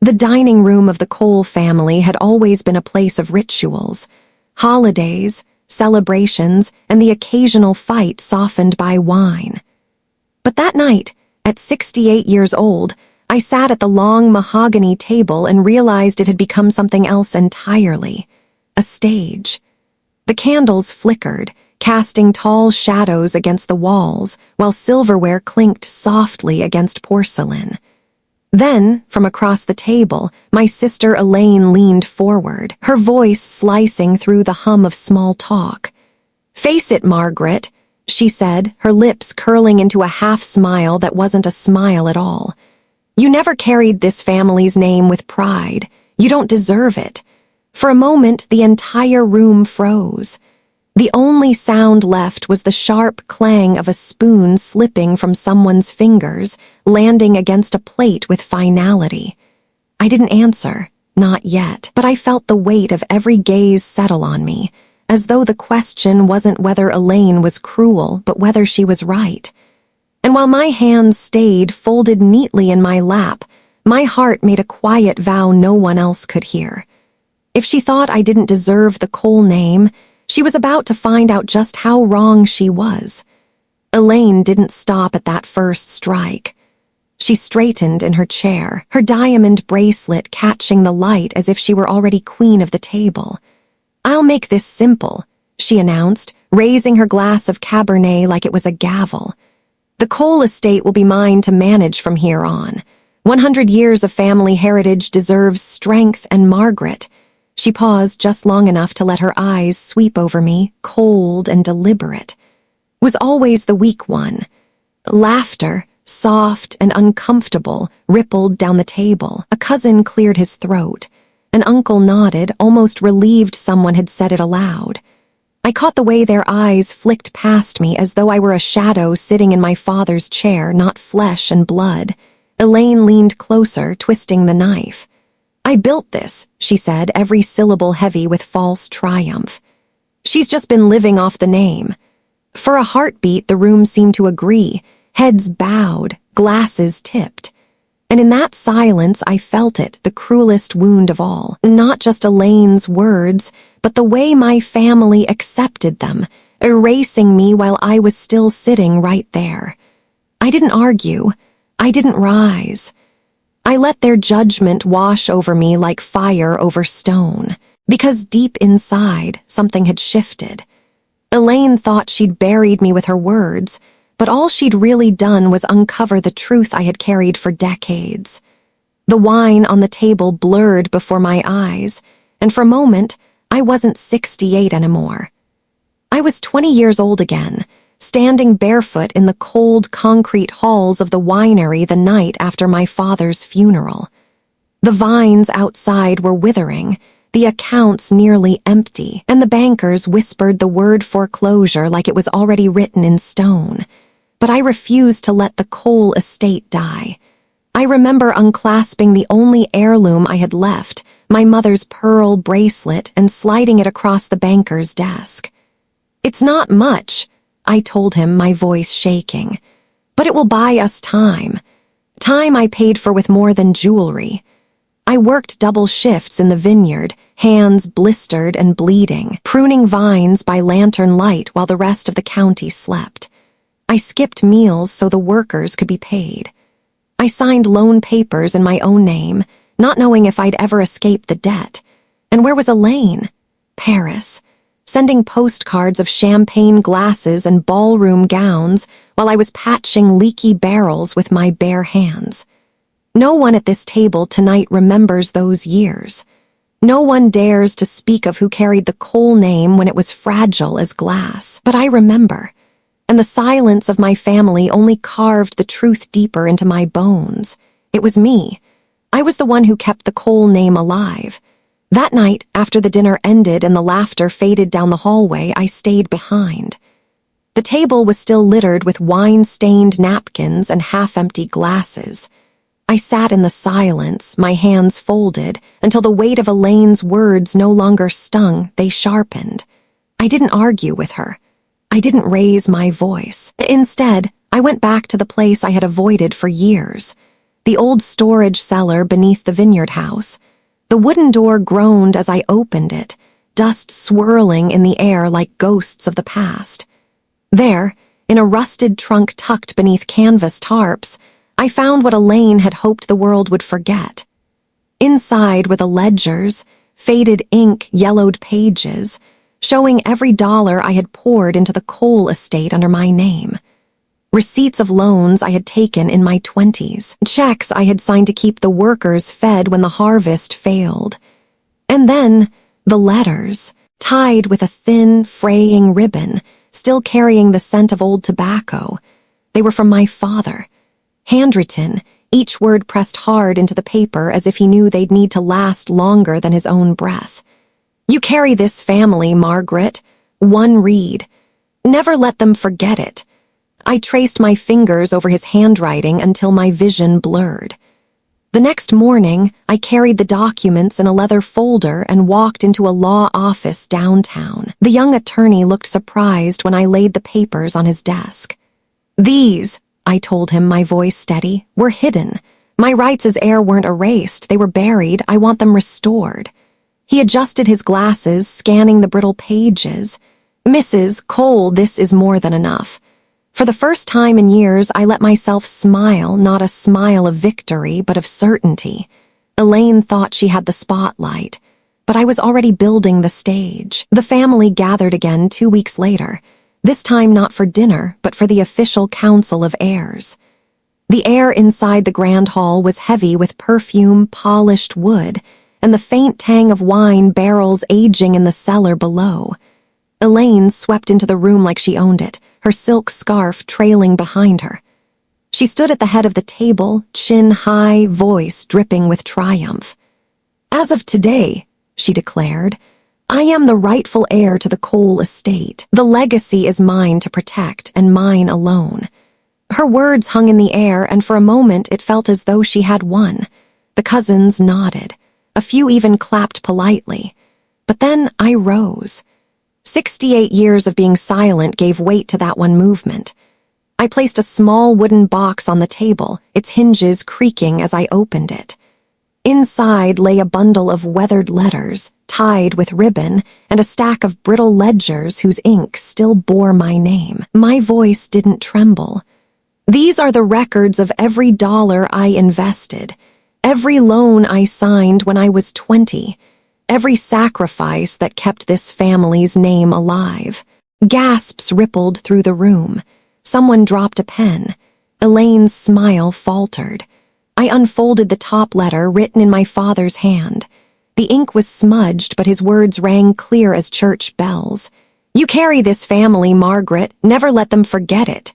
The dining room of the Cole family had always been a place of rituals, holidays, celebrations, and the occasional fight softened by wine. But that night, at 68 years old, I sat at the long mahogany table and realized it had become something else entirely, a stage. The candles flickered, casting tall shadows against the walls, while silverware clinked softly against porcelain. Then, from across the table, my sister Elaine leaned forward, her voice slicing through the hum of small talk. "Face it, Margaret," she said, her lips curling into a half-smile that wasn't a smile at all. "You never carried this family's name with pride. You don't deserve it." For a moment, the entire room froze. The only sound left was the sharp clang of a spoon slipping from someone's fingers, landing against a plate with finality. I didn't answer, not yet, but I felt the weight of every gaze settle on me, as though the question wasn't whether Elaine was cruel, but whether she was right. And while my hands stayed folded neatly in my lap, my heart made a quiet vow no one else could hear. If she thought I didn't deserve the Cole name, she was about to find out just how wrong she was. Elaine didn't stop at that first strike. She straightened in her chair, her diamond bracelet catching the light as if she were already queen of the table. "I'll make this simple," she announced, raising her glass of Cabernet like it was a gavel. "The Cole estate will be mine to manage from here on. 100 years of family heritage deserves strength, and Margaret." She paused just long enough to let her eyes sweep over me, cold and deliberate. "Was always the weak one." Laughter, soft and uncomfortable, rippled down the table. A cousin cleared his throat. An uncle nodded, almost relieved someone had said it aloud. I caught the way their eyes flicked past me as though I were a shadow sitting in my father's chair, not flesh and blood. Elaine leaned closer, twisting the knife. "I built this," she said, every syllable heavy with false triumph. "She's just been living off the name." For a heartbeat, the room seemed to agree, heads bowed, glasses tipped. And in that silence, I felt it, the cruelest wound of all. Not just Elaine's words, but the way my family accepted them, erasing me while I was still sitting right there. I didn't argue. I didn't rise. I let their judgment wash over me like fire over stone, because deep inside, something had shifted. Elaine thought she'd buried me with her words, but all she'd really done was uncover the truth I had carried for decades. The wine on the table blurred before my eyes, and for a moment, I wasn't 68 anymore. I was 20 years old again, standing barefoot in the cold concrete halls of the winery the night after my father's funeral. The vines outside were withering, the accounts nearly empty, and the bankers whispered the word foreclosure like it was already written in stone. But I refused to let the Cole estate die. I remember unclasping the only heirloom I had left, my mother's pearl bracelet, and sliding it across the banker's desk. "It's not much," I told him, my voice shaking. "But it will buy us time. Time I paid for with more than jewelry." I worked double shifts in the vineyard, hands blistered and bleeding, pruning vines by lantern light while the rest of the county slept. I skipped meals so the workers could be paid. I signed loan papers in my own name, not knowing if I'd ever escape the debt. And where was Elaine? Paris, sending postcards of champagne glasses and ballroom gowns while I was patching leaky barrels with my bare hands. No one at this table tonight remembers those years. No one dares to speak of who carried the Cole name when it was fragile as glass. But I remember, and the silence of my family only carved the truth deeper into my bones. It was me. I was the one who kept the Cole name alive. That night, after the dinner ended and the laughter faded down the hallway, I stayed behind. The table was still littered with wine-stained napkins and half-empty glasses. I sat in the silence, my hands folded, until the weight of Elaine's words no longer stung, they sharpened. I didn't argue with her. I didn't raise my voice. Instead, I went back to the place I had avoided for years. the old storage cellar beneath the vineyard house. The wooden door groaned as I opened it, dust swirling in the air like ghosts of the past. There, in a rusted trunk tucked beneath canvas tarps, I found what Elaine had hoped the world would forget. Inside were the ledgers, faded ink, yellowed pages, showing every dollar I had poured into the coal estate under my name. Receipts of loans I had taken in my 20s, checks I had signed to keep the workers fed when the harvest failed. And then, the letters, tied with a thin, fraying ribbon, still carrying the scent of old tobacco. They were from my father. Handwritten, each word pressed hard into the paper as if he knew they'd need to last longer than his own breath. "You carry this family, Margaret. One read. Never let them forget it." I traced my fingers over his handwriting until my vision blurred. The next morning, I carried the documents in a leather folder and walked into a law office downtown. The young attorney looked surprised when I laid the papers on his desk. "These," I told him, my voice steady, "were hidden. My rights as heir weren't erased. They were buried. I want them restored." He adjusted his glasses, scanning the brittle pages. "Mrs. Cole, this is more than enough." For the first time in years, I let myself smile, not a smile of victory, but of certainty. Elaine thought she had the spotlight, but I was already building the stage. The family gathered again 2 weeks later, this time not for dinner, but for the official council of heirs. The air inside the grand hall was heavy with perfume, polished wood, and the faint tang of wine barrels aging in the cellar below. Elaine swept into the room like she owned it, her silk scarf trailing behind her. She stood at the head of the table, chin high, voice dripping with triumph. "As of today," she declared, "I am the rightful heir to the Cole estate. The legacy is mine to protect, and mine alone." Her words hung in the air, and for a moment it felt as though she had won. The cousins nodded. A few even clapped politely. But then I rose. 68 years of being silent gave weight to that one movement. I placed a small wooden box on the table, its hinges creaking as I opened it. Inside lay a bundle of weathered letters, tied with ribbon, and a stack of brittle ledgers whose ink still bore my name. My voice didn't tremble. "These are the records of every dollar I invested, every loan I signed when I was 20, every sacrifice that kept this family's name alive." Gasps rippled through the room. Someone dropped a pen. Elaine's smile faltered. I unfolded the top letter written in my father's hand. The ink was smudged, but his words rang clear as church bells. "You carry this family, Margaret. Never let them forget it."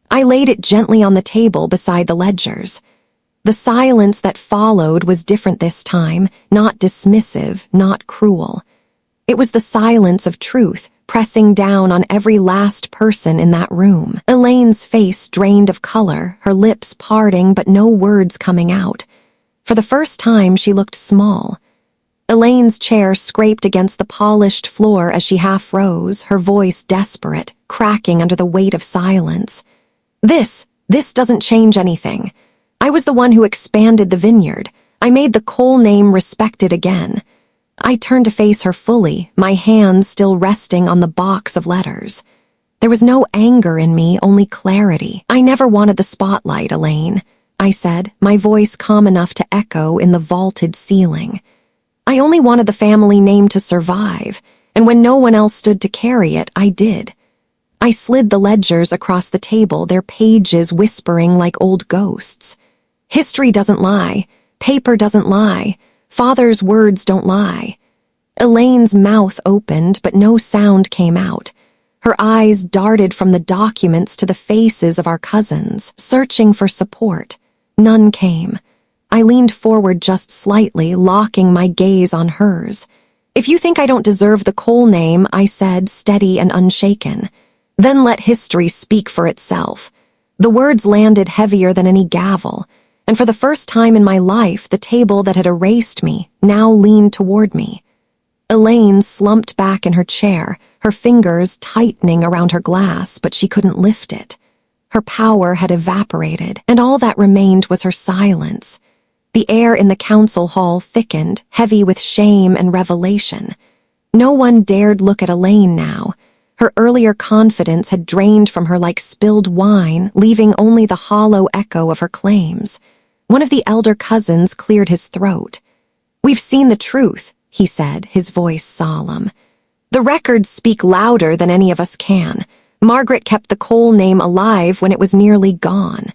I laid it gently on the table beside the ledgers. The silence that followed was different this time, not dismissive, not cruel. It was the silence of truth, pressing down on every last person in that room. Elaine's face drained of color, her lips parting but no words coming out. For the first time, she looked small. Elaine's chair scraped against the polished floor as she half rose, her voice desperate, cracking under the weight of silence. This doesn't change anything. I was the one who expanded the vineyard. I made the Cole name respected again. I turned to face her fully, my hands still resting on the box of letters. There was no anger in me, only clarity. "I never wanted the spotlight, Elaine," I said, my voice calm enough to echo in the vaulted ceiling. "I only wanted the family name to survive, and when no one else stood to carry it, I did." I slid the ledgers across the table, their pages whispering like old ghosts. "History doesn't lie. Paper doesn't lie. Father's words don't lie." Elaine's mouth opened, but no sound came out. Her eyes darted from the documents to the faces of our cousins, searching for support. None came. I leaned forward just slightly, locking my gaze on hers. "If you think I don't deserve the Cole name," I said, steady and unshaken, "then let history speak for itself." The words landed heavier than any gavel, and for the first time in my life, the table that had erased me now leaned toward me. Elaine slumped back in her chair, her fingers tightening around her glass, but she couldn't lift it. Her power had evaporated, and all that remained was her silence. The air in the council hall thickened, heavy with shame and revelation. No one dared look at Elaine now. Her earlier confidence had drained from her like spilled wine, leaving only the hollow echo of her claims. One of the elder cousins cleared his throat. "We've seen the truth," he said, his voice solemn. "The records speak louder than any of us can. Margaret kept the Cole name alive when it was nearly gone."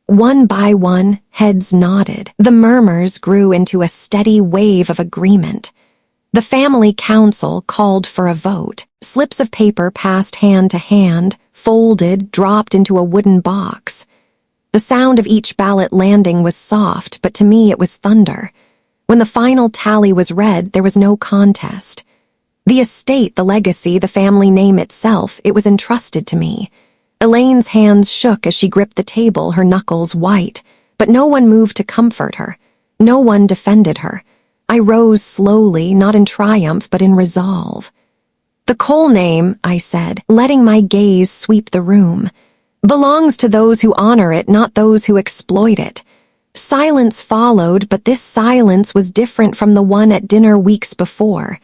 One by one, heads nodded. The murmurs grew into a steady wave of agreement. The family council called for a vote. Slips of paper passed hand to hand, folded, dropped into a wooden box. The sound of each ballot landing was soft, but to me it was thunder. When the final tally was read, there was no contest. The estate, the legacy, the family name itself, it was entrusted to me. Elaine's hands shook as she gripped the table, her knuckles white, but no one moved to comfort her. No one defended her. I rose slowly, not in triumph, but in resolve. "The Cole name," I said, letting my gaze sweep the room, "belongs to those who honor it, not those who exploit it." Silence followed, but this silence was different from the one at dinner weeks before.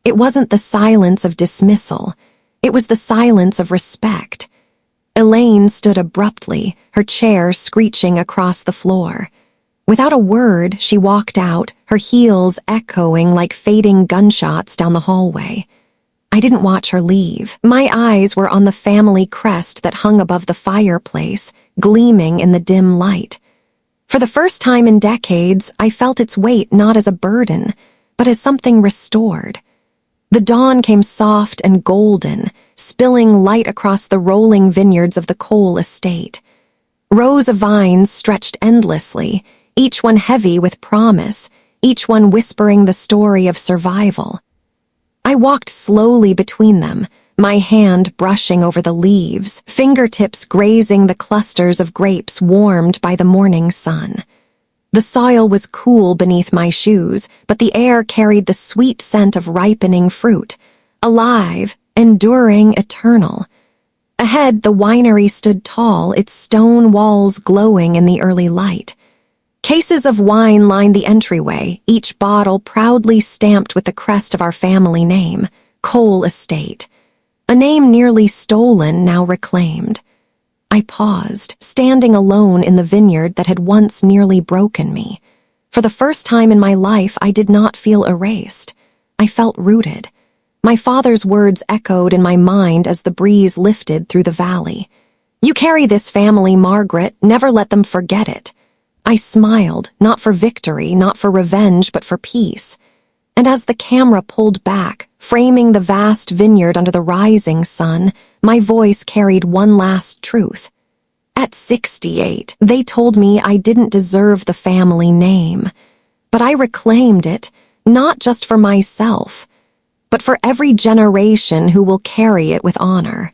It wasn't the silence of dismissal. It was the silence of respect. Elaine stood abruptly, her chair screeching across the floor. Without a word, she walked out, her heels echoing like fading gunshots down the hallway. I didn't watch her leave. My eyes were on the family crest that hung above the fireplace, gleaming in the dim light. For the first time in decades, I felt its weight not as a burden, but as something restored. The dawn came soft and golden, spilling light across the rolling vineyards of the Cole estate. Rows of vines stretched endlessly, each one heavy with promise, each one whispering the story of survival. I walked slowly between them, my hand brushing over the leaves, fingertips grazing the clusters of grapes warmed by the morning sun. The soil was cool beneath my shoes, but the air carried the sweet scent of ripening fruit, alive, enduring, eternal. Ahead, the winery stood tall, its stone walls glowing in the early light. Cases of wine lined the entryway, each bottle proudly stamped with the crest of our family name, Cole Estate. A name nearly stolen, now reclaimed. I paused, standing alone in the vineyard that had once nearly broken me. For the first time in my life, I did not feel erased. I felt rooted. My father's words echoed in my mind as the breeze lifted through the valley. "You carry this family, Margaret. Never let them forget it." I smiled, not for victory, not for revenge, but for peace. And as the camera pulled back, framing the vast vineyard under the rising sun, my voice carried one last truth. At 68, they told me I didn't deserve the family name. But I reclaimed it, not just for myself, but for every generation who will carry it with honor.